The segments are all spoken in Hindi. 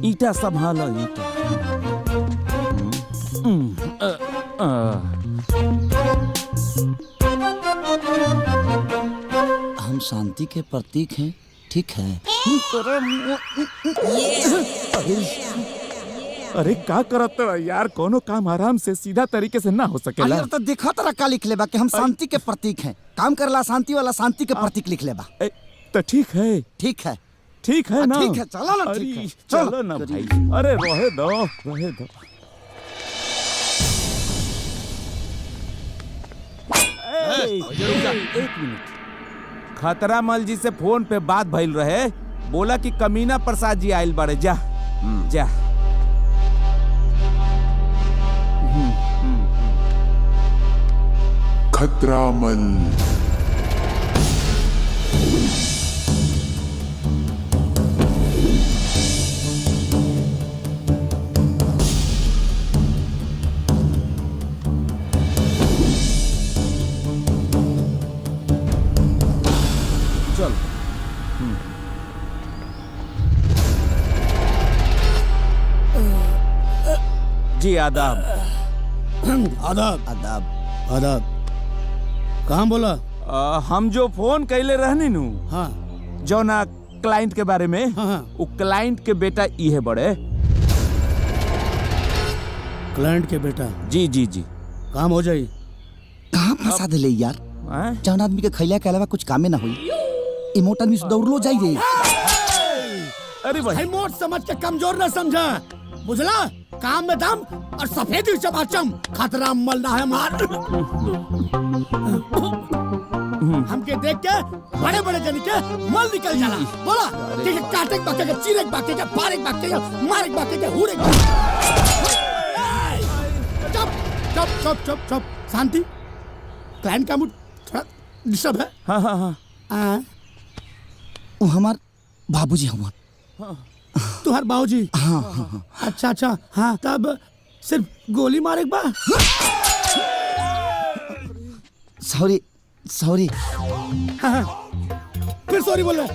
ईटा संभालो ईटा। हम शांति के प्रतीक हैं, ठीक है। अरे का करत यार, कोनो काम आराम से सीधा तरीके से ना हो सकेला। यार तो देखा तरा का लिख लेबा कि हम शांति के प्रतीक हैं। काम करला शांति वाला शांति के प्रतीक लिख लेबा। तो ठीक है, ठीक है, ठीक है ना। ठीक है, चलो ना, ठीक है, चलो ना भाई। अरे रहे दो, रहे दो। एक मिनट, खतरा मल जी से फोन पे बात भइल रहे, बोला कि कमीना प्रसाद जी आइल बाड़े। जा जा। खतरा मल। चल। जी आदाब। आदाब आदाब। आदाब। कहाँ बोला? हम जो फोन कैले रहनी नु, हाँ जो ना क्लाइंट के बारे में, हाँ हाँ। वो क्लाइंट के बेटा ये बड़े। क्लाइंट के बेटा? जी जी जी। काम हो जाई। कहाँ फंसा दिले यार? जौन आदमी के खैला के अलावा कुछ कामे ना हुई, इमोट आदमी से दौड़लो जाई रे। अरे भाई, मोट समझ के कमजोर न समझा, बुझला? काम में दम और सफेदी चमाचम। खतरा मल ना है मार। हमके देख के बड़े बड़े जन के मल निकल जाला। बोला कि काटे बाके के, चीरे बाके के, पारे बाके के, मारे बाके के, हुरे। चुप चुप चुप चुप चुप, शांति। क्लाइंट का मूड थोड़ा डिस्टर्ब है। हाँ हाँ हाँ। वो हमार बाबूजी हुआ। तुहार बाबूजी? हाँ हाँ। अच्छा अच्छा, हाँ। तब सिर्फ गोली मारे बा? Sorry sorry. हाँ, फिर सॉरी बोल रहे,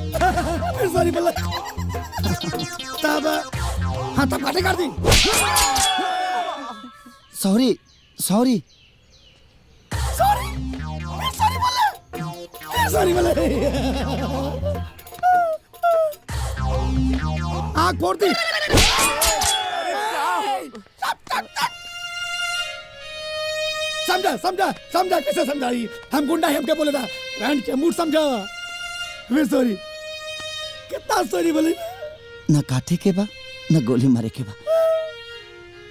फिर सॉरी बोल रहे। तब हाँ, तब काटे कर दी। सॉरी सॉरी सॉरी, फिर सॉरी बोल रहे, फिर सॉरी बोल रहे। आँख फोड़ दी। समझा समझा समझा, कैसे समझाई? हम गुंडा है, हम क्या बोले था? रैंड के मूड समझा। फिर सॉरी। कितना सॉरी बोले? न काटे के बा, न गोली मारे के बा,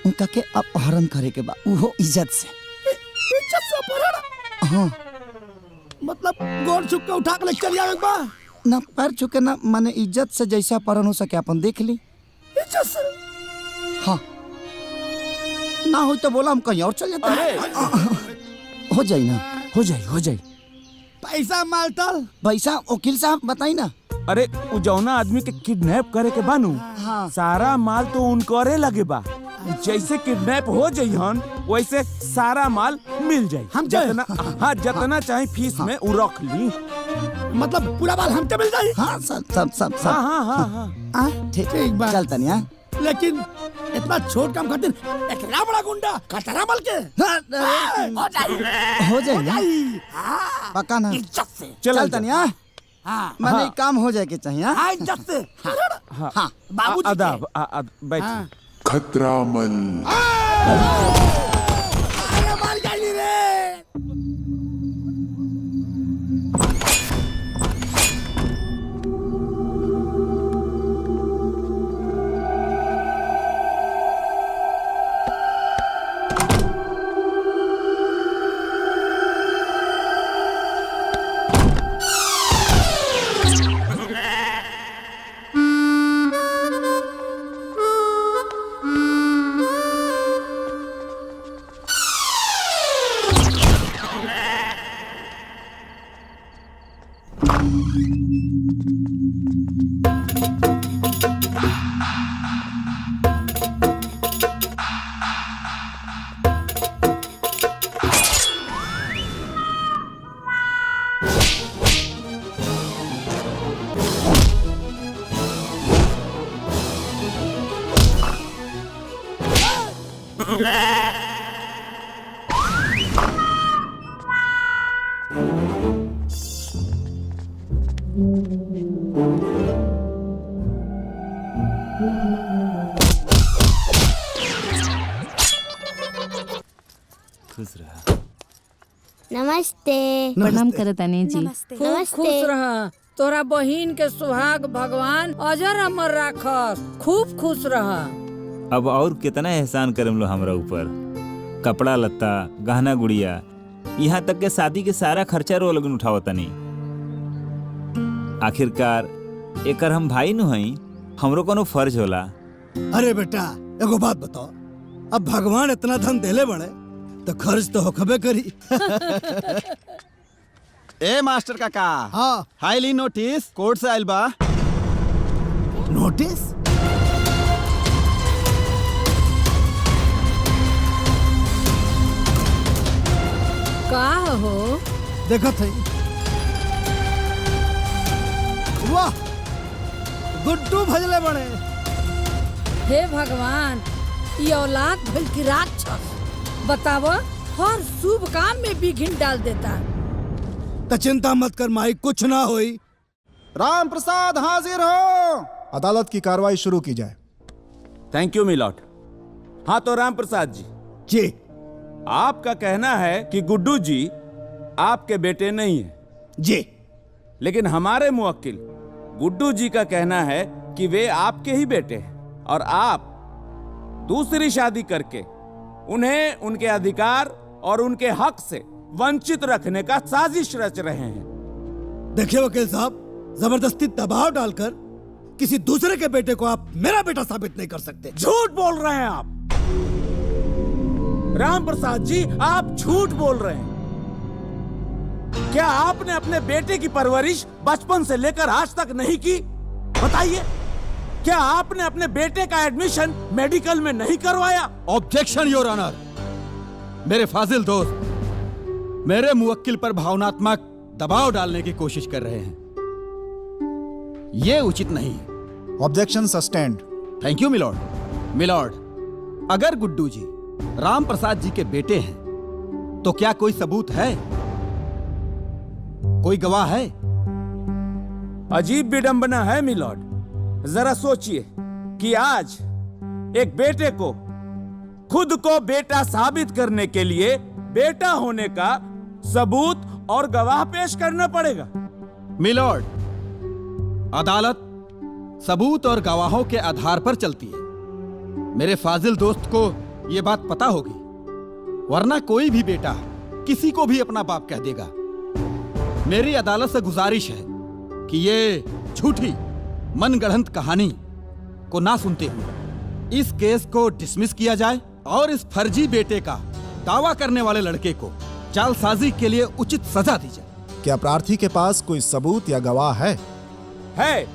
उनका के अपहरण करे के बा, वो इज्जत से। इज्जत से अपहरण? हाँ। मतलब गोड़ छुप के उठा के ले चल जावे बा? ना पैर छुके, ना माने इज्जत से जैसा अपहरण हो सके अपन देख ली। इज्जत से? हाँ। ना हो तो बोला हम कहीं और चल जाते हैं। हो जाई ना, हो जाई, हो जाई। पैसा मालतल? पैसा वकील साहब बताई ना। अरे उ जौना आदमी के किडनैप करे के बानू, हाँ। सारा माल तो उनकरे लगे बा। जैसे किडनैप हो जाइहन, वैसे सारा माल मिल जाई। हम जितना, हाँ, जितना चाहे फीस में उ रख ली। मतलब पूरा माल हमके मिल जाई? हाँ, सब सब सब सब। हाँ हाँ हाँ हाँ। ठीक बात। चलता नहीं। हाँ, लेकिन इतना छोट काम खातिर इतना बड़ा गुंडा खतरा मल के? हो जाई, हो जाई। पक्का ना? इज्जत से चलता नहीं। हाँ, हाँ, माने काम हो जाए के चाहिए। हाँ, इज्जत से। हाँ, बाबूजी आदाब, बैठ। खतरा मल। अरे मार जाई रे। खुश रहा। नमस्ते। प्रणाम करतानी जी। नमस्ते। खुश रह। तोरा बहिन के सुहाग भगवान अजर अमर राखस। खूब खुश रह। अब और कितना एहसान करम लो हमरा ऊपर। कपड़ा लत्ता, गहना गुड़िया, यहाँ तक के शादी के सारा खर्चा रो लगन उठावतनी। आखिरकार एकर हम भाई न हई, हमरो कोनो फर्ज होला। अरे बेटा एगो बात बताओ, अब भगवान इतना धन देले बड़े तो खर्च तो होखबे करी। ए मास्टर काका, हाँ हाईली नोटिस कोर्ट से आइल बा। नोटिस? का हो? देखत है। वाह, गुड्डू भजले बड़े। हे भगवान, ये औलाद भइल की राक्षस। बताव, हर शुभ काम में विघ्न डाल देता। तो चिंता मत कर माई, कुछ ना होई। राम प्रसाद हाजिर हो। अदालत की कार्रवाई शुरू की जाए। Thank you milord. हाँ तो राम प्रसाद जी, जी आपका कहना है कि गुड्डू जी आपके बेटे नहीं हैं। जी, लेकिन हमारे मुवक्किल गुड्डू जी का कहना है कि वे आपके ही बेटे हैं और आप दूसरी शादी करके उन्हें उनके अधिकार और उनके हक से वंचित रखने का साजिश रच रहे हैं। देखिए वकील साहब, जबरदस्ती दबाव डालकर किसी दूसरे के बेटे को आप मेरा बेटा साबित नहीं कर सकते। झूठ बोल रहे हैं आप। राम प्रसाद जी, आप झूठ बोल रहे हैं। क्या आपने अपने बेटे की परवरिश बचपन से लेकर आज तक नहीं की? बताइए, क्या आपने अपने बेटे का एडमिशन मेडिकल में नहीं करवाया? Objection your honour. मेरे फाजिल दोस्त मेरे मुवक्किल पर भावनात्मक दबाव डालने की कोशिश कर रहे हैं, ये उचित नहीं है। Objection sustained. Thank you milord. Milord, अगर गुड्डू जी राम प्रसाद जी के बेटे हैं तो क्या कोई सबूत है, कोई गवाह है? अजीब विडंबना है मिलॉर्ड। जरा सोचिए कि आज एक बेटे को खुद को बेटा साबित करने के लिए बेटा होने का सबूत और गवाह पेश करना पड़ेगा। मिलॉर्ड, अदालत सबूत और गवाहों के आधार पर चलती है। मेरे फाजिल दोस्त को यह बात पता होगी, वरना कोई भी बेटा किसी को भी अपना बाप कह देगा। मेरी अदालत से गुजारिश है कि ये झूठी मनगढ़ंत कहानी को ना सुनते हुए इस केस को डिसमिस किया जाए और इस फर्जी बेटे का दावा करने वाले लड़के को जालसाजी के लिए उचित सजा दी जाए। क्या प्रार्थी के पास कोई सबूत या गवाह है? है,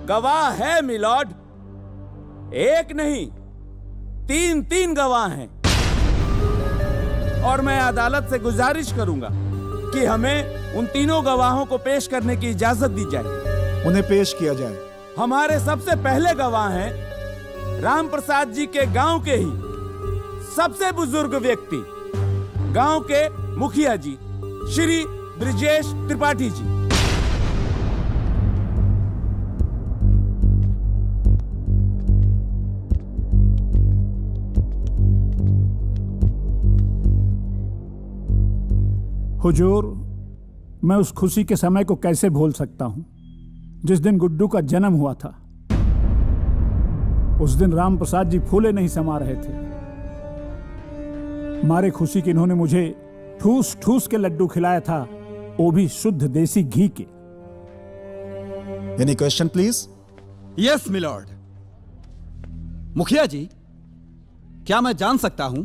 गवाह है मिलॉर्ड। एक नहीं, तीन गवाह हैं। और मैं अदालत से गुजारिश करूंगा कि हमें उन तीनों गवाहों को पेश करने की इजाजत दी जाए। उन्हें पेश किया जाए। हमारे सबसे पहले गवाह हैं राम प्रसाद जी के गांव के ही सबसे बुजुर्ग व्यक्ति, गांव के मुखिया जी श्री ब्रिजेश त्रिपाठी जी। हुजूर, मैं उस खुशी के समय को कैसे भूल सकता हूं जिस दिन गुड्डू का जन्म हुआ था। उस दिन राम प्रसाद जी फूले नहीं समा रहे थे। मारे खुशी कि इन्होंने मुझे ठूस ठूस के लड्डू खिलाया था, वो भी शुद्ध देसी घी के। Any question please? Yes milord. मुखिया जी, क्या मैं जान सकता हूं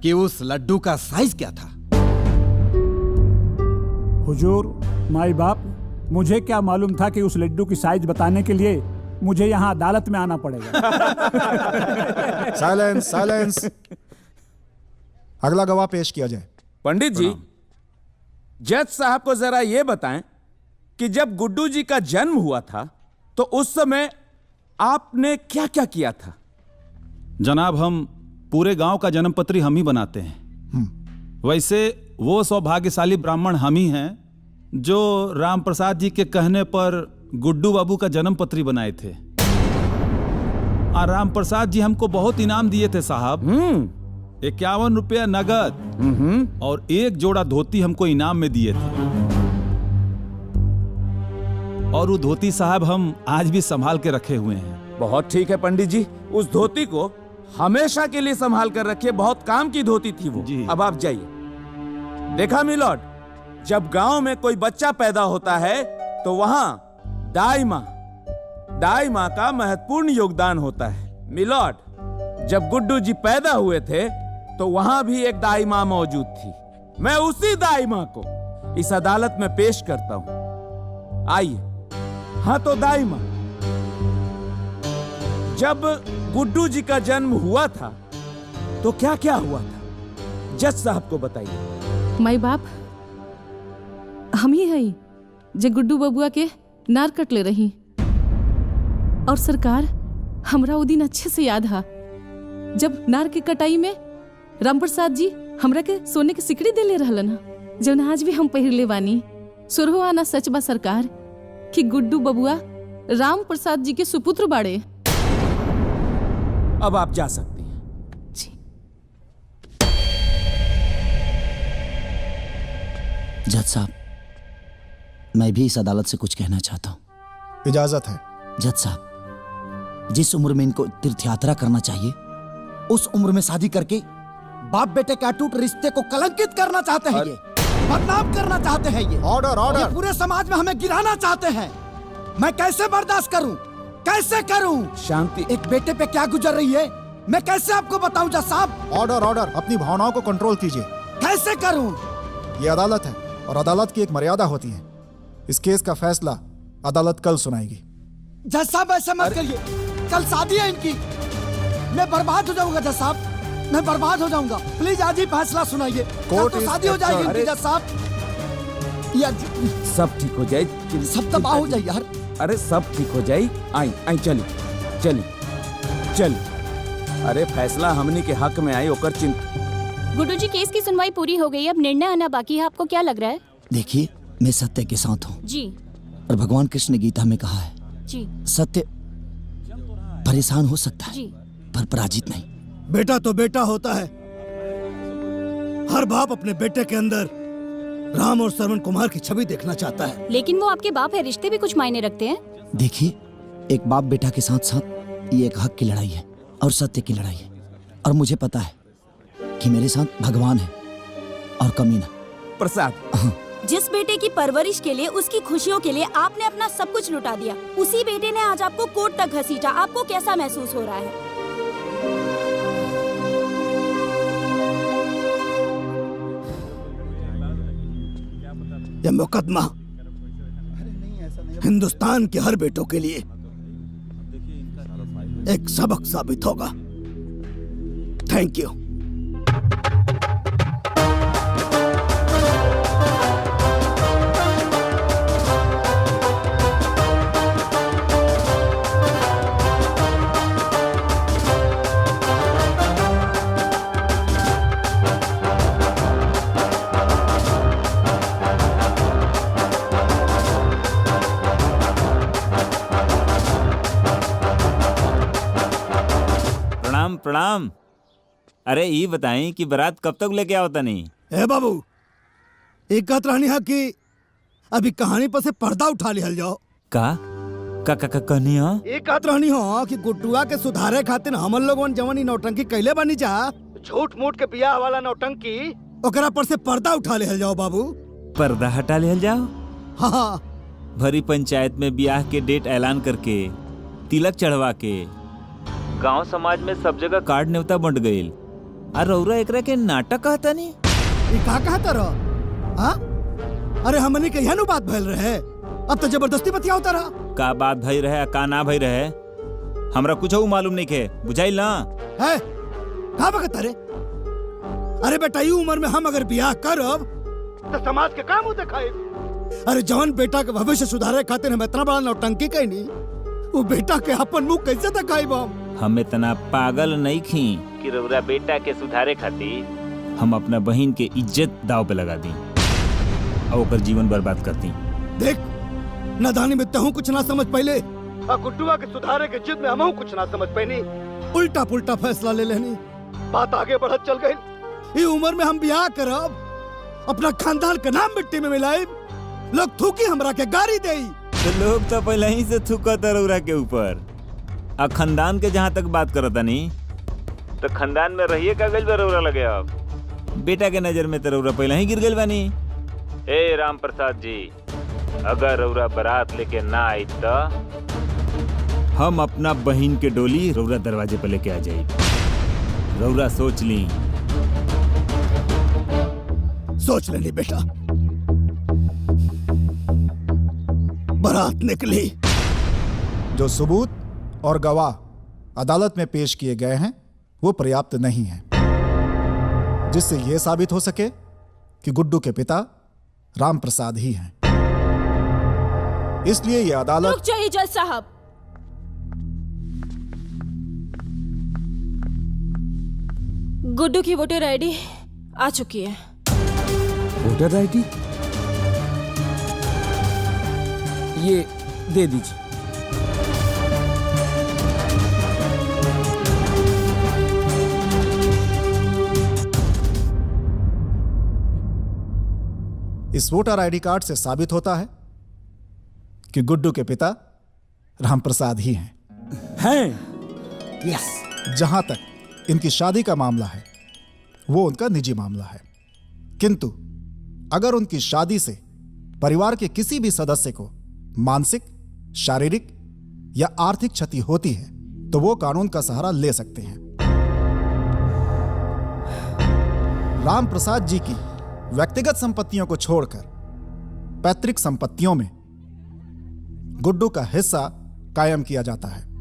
कि उस लड्डू का साइज क्या था? हुजूर, माई बाप, मुझे क्या मालूम था कि उस लड्डू की साइज बताने के लिए मुझे यहाँ अदालत में आना पड़ेगा। Silence, silence. अगला गवाह पेश किया जाए। पंडित जी, जज साहब को जरा यह बताएं कि जब गुड्डू जी का जन्म हुआ था तो उस समय आपने क्या क्या किया था? जनाब, हम पूरे गांव का जन्मपत्री हम ही बनाते हैं। वैसे वो सौभाग्यशाली ब्राह्मण हम ही हैं जो राम प्रसाद जी के कहने पर गुड्डू बाबू का जन्मपत्री बनाए थे। और राम प्रसाद जी हमको बहुत इनाम दिए थे साहब। 51 रुपया नगद और 1 जोड़ा धोती हमको इनाम में दिए थे। और वो धोती साहब हम आज भी संभाल के रखे हुए हैं। बहुत ठीक है पंडित जी, उस धोती को हमेशा के लिए संभाल कर रखिए। बहुत काम की धोती थी वो। जी। अब आप जाइए। देखा मिलॉर्ड, जब गांव में कोई बच्चा पैदा होता है तो वहां दाई माँ का महत्वपूर्ण योगदान होता है। मिलॉर्ड, जब गुड्डू जी पैदा हुए थे तो वहां भी एक दाई माँ मौजूद थी। मैं उसी दाई माँ को इस अदालत में पेश करता हूं। आइए। हाँ तो दाई माँ, जब गुड्डू जी का जन्म हुआ था तो क्या क्या हुआ था, जज साहब को बताइए। माई बाप हम ही हई जे गुड्डू बबुआ के नार कटले रही। और सरकार, हमरा वो दिन अच्छे से याद हा जब नार के कटाई में राम प्रसाद जी हमरा के सोने के सिकड़ी देले रहलन, जौन आज भी हम पहिरले बानी। सुरहो आना सच बा सरकार कि गुड्डू बबुआ राम प्रसाद जी के सुपुत्र बाड़े। अब आप जा सकती हैं। जी। जज साहब, मैं भी इस अदालत से कुछ कहना चाहता हूं। इजाजत है। जज साहब, जिस उम्र में इनको तीर्थ यात्रा करना चाहिए उस उम्र में शादी करके बाप बेटे के अटूट रिश्ते को कलंकित करना चाहते हैं। ये बदनाम करना चाहते हैं। ये ऑर्डर ऑर्डर। ये पूरे समाज में हमें गिराना चाहते हैं। मैं कैसे बर्दाश्त करूं, कैसे करूं? शांति। एक बेटे पे क्या गुजर रही है मैं कैसे आपको बताऊं जज साहब? Order order. अपनी भावनाओं को कंट्रोल कीजिए। कैसे करूं? ये अदालत है और अदालत की एक मर्यादा होती है। इस केस का फैसला अदालत कल सुनाएगी। जज साहब ऐसा मत करिए, कल शादी है इनकी। मैं बर्बाद हो जाऊंगा जज साहब, मैं बर्बाद हो जाऊंगा। प्लीज आज ही फैसला सुनाइए। कल तो शादी हो जाएगी इनकी जज साहब। यार सब ठीक हो जाए। सब तबाह हो जाए यार। अरे सब ठीक हो जाए। आई चली। अरे फैसला हमनी के हक में आई ओकर चिंता। गुड्डू जी, केस की सुनवाई पूरी हो गई, अब निर्णय आना बाकी है। आपको क्या लग रहा है? देखिए, मैं सत्य के साथ हूँ जी। और भगवान कृष्ण ने गीता में कहा है जी। सत्य परेशान हो सकता है जी। पर पराजित नहीं। बेटा तो बेटा होता है। हर बाप अपने बेटे के अंदर राम और श्रवण कुमार की छवि देखना चाहता है। लेकिन वो आपके बाप है, रिश्ते भी कुछ मायने रखते हैं। देखिए, एक बाप बेटा के साथ साथ ये एक हक की लड़ाई है और सत्य की लड़ाई है। और मुझे पता है कि मेरे साथ भगवान है और कमीना प्रसाद। जिस बेटे की परवरिश के लिए, उसकी खुशियों के लिए आपने अपना सब कुछ लुटा दिया, उसी बेटे ने आज आपको कोर्ट तक घसीटा। आपको कैसा महसूस हो रहा है? यह मुकदमा हिंदुस्तान के हर बेटों के लिए एक सबक साबित होगा। Thank you. प्रणाम। अरे ये बताएं कि बारात कब तक लेके आओ तनी? ए बाबू, एक बात रहनी है कि अभी कहानी पर से पर्दा उठा लिया जाओ। का कहनी हो? एक बात रहनी हो कि गुड्डुआ के सुधारे खातिर हमन लोगन जवानी नौटंकी कैले बनी जा, झूठ मूठ के बियाह वाला नौटंकी, ओकरा पर से पर्दा उठा लिया जाओ बाबू। पर्दा हटा ले जाओ। हाँ। भरी पंचायत में ब्याह के डेट ऐलान करके, तिलक चढ़वा के, गांव समाज में सब जगह कार्ड न्योता बंट गईल। और रौरा एकरा के नाटक कहता नहीं? ये का कहता रहो? हाँ? अरे हमने के यह बात भइल रहे, अब तो जबरदस्ती बतियाओ तारा। का बात भई रहे का ना भई रहे हमरा कुछ मालूम नहीं के, बुझाइल ना? है का बकत रे? अरे बेटा, ये उम्र में हम अगर ब्याह करब तो समाज के काम दिखाए। अरे जवान बेटा के भविष्य सुधारे खातिर हम इतना बड़ा नौटंकी कहनी, वो बेटा के अपन मुंह कैसे दिखाई हम? हम इतना पागल नहीं खी कि रउरा बेटा के सुधारे खातिर हम अपना बहन के इज्जत दाव पे लगा दी और ओकर जीवन बर्बाद कर दी। देख नादानी में तहू कुछ ना समझ पहले आ गुड्डुआ के सुधारे के जिद में हमहू कुछ ना समझ पैनी, उल्टा पुल्टा फैसला ले लेनी, बात आगे बढ़त चल गई। ये उम्र में हम ब्याह करब, अपना खानदान का नाम मिट्टी में मिलाए, लोग थूकी हमरा के गाड़ी दे। तो लोग तो पहले ही से थूकत रउरा के ऊपर। आ खानदान के जहाँ तक बात करता नहीं तो खानदान में रहिए का गइल बा रउरा लगे। अब बेटा के नजर में तो रउरा पहले ही गिर गइल बानी। ए राम प्रसाद जी, अगर रउरा बारात लेके ना आई तो हम अपना बहन के डोली रउरा दरवाजे पे लेके आ जाई। रउरा सोच ली। सोच लेनी बेटा। बारात निकली। जो सबूत और गवाह अदालत में पेश किए गए हैं वो पर्याप्त नहीं है जिससे यह साबित हो सके कि गुड्डू के पिता राम प्रसाद ही हैं। इसलिए यह अदालत। रुक जाइए जज साहब। गुड्डू की वोटर आईडी आ चुकी है। वोटर आईडी ये दे दीजिए। इस वोटर आईडी कार्ड से साबित होता है कि गुड्डू के पिता रामप्रसाद ही हैं। यस। जहां तक इनकी शादी का मामला है वो उनका निजी मामला है, किंतु अगर उनकी शादी से परिवार के किसी भी सदस्य को मानसिक, शारीरिक या आर्थिक क्षति होती है तो वो कानून का सहारा ले सकते हैं। राम प्रसाद जी की व्यक्तिगत संपत्तियों को छोड़कर पैतृक संपत्तियों में गुड्डू का हिस्सा कायम किया जाता है।